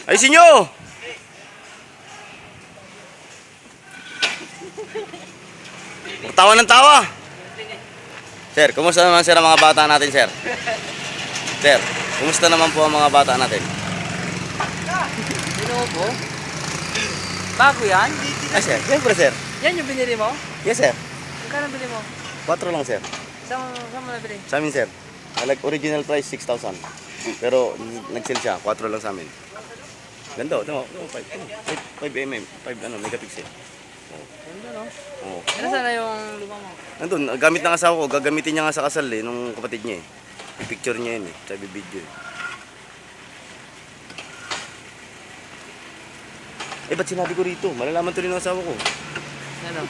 Ayusin nyo! Tawa ng tawa! Sir, kumusta naman sir ang mga bata natin, sir? Sir, kumusta naman po ang mga bata natin? Lenovo? Bago yan? Ay, sir. Siyempre, sir. Yan yung binili mo? Yes, sir. Magkano bili mo? 4 lang, sir. Saan mo nabili? Sa amin, sir. Like, original price, 6,000. Pero, nag-sell siya. 4 lang sa amin. Ganda, ito mo. 5 mm. 5 megapixel. Ganda, no? Oo. Ano sana yung luma mo? Nandun, gamit ng asawa ko. Gagamitin niya nga sa kasal eh, nung kapatid niya eh. I-picture niya yun eh. Sabi video eh. Eh, ba't sinabi ko rito? Malalaman tuloy ng asawa ko. Ano?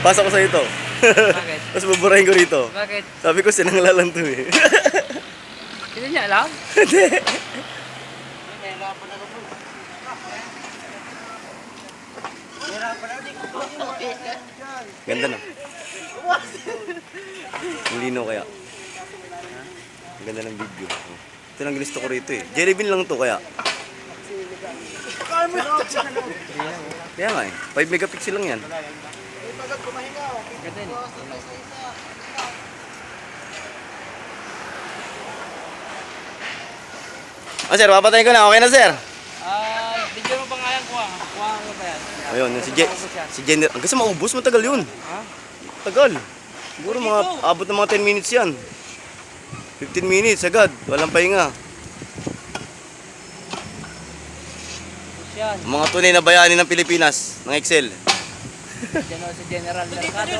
Pasok ko sa ito. Bakit? Tapos buburahin ko rito. Bakit? Sabi ko, sinanglalan to eh. Hindi niya alam? Hindi. Ganda na. Ang lino kaya. Ang ganda ng video. Ito lang ginusto ko rito eh. Jelly bean lang to kaya. Kaya nga eh. 5 megapixel lang yan. Ganda yun. Oh sir, papatayin ko na. Okay na sir. Video mo pa nga yan, kuha. Kuha mo ba yan? Ayun, si Jenner. Hanggang sa maubos, matagal yun. Ha? Tagal. Siguro mga abot ng mga 10 minutes yan. 15 minutes agad. Walang pahinga. Yan. Mga tunay na bayani ng Pilipinas, ng Excel. Diyan si General Mercado.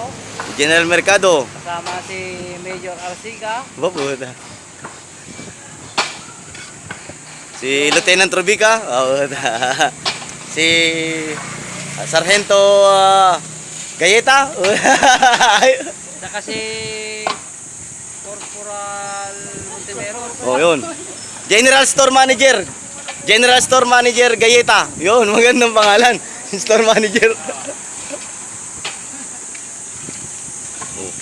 General Mercado. Kasama si Major Arsica. Babuta. Si Lieutenant Rubica. Si Sargento Gayeta. Saka si Corporal Montemero. Oh, yun. General Store Manager. General Store Manager Gayeta. Yun, magandang pangalan. Store Manager. Oh.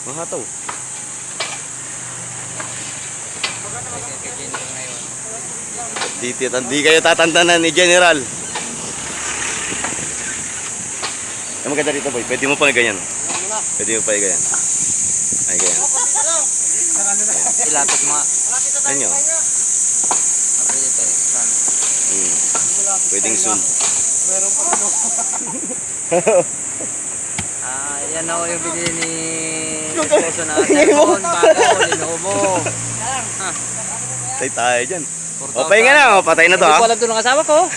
Mahataw. Di kayo tatantanan ni General. Ang maganda dito boy, pwede mo pa ganyan. Pwede mo pa ganyan. Ay ganyan. Ilapit mo nga. Ano yun? Pwedeng zoom. Meron pa ano. Yan ako yung binili ni esposo natin. Bago, Lenovo. Tay tayo dyan. O, pahinga na. O, patay na to ha. Hindi ko alam ito ng asawa ko.